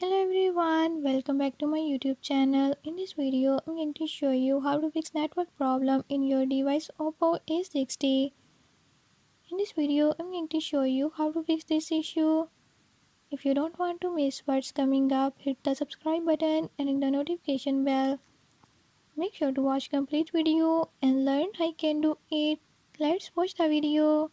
Hello everyone, welcome back to my YouTube channel. In this video, I'm going to show you how to fix network problem in your device OPPO A60. In this video, I'm going to show you how to fix this issue. If you don't want to miss what's coming up, hit the subscribe button and hit the notification bell. Make sure to watch complete video and learn how you can do it. Let's watch the video.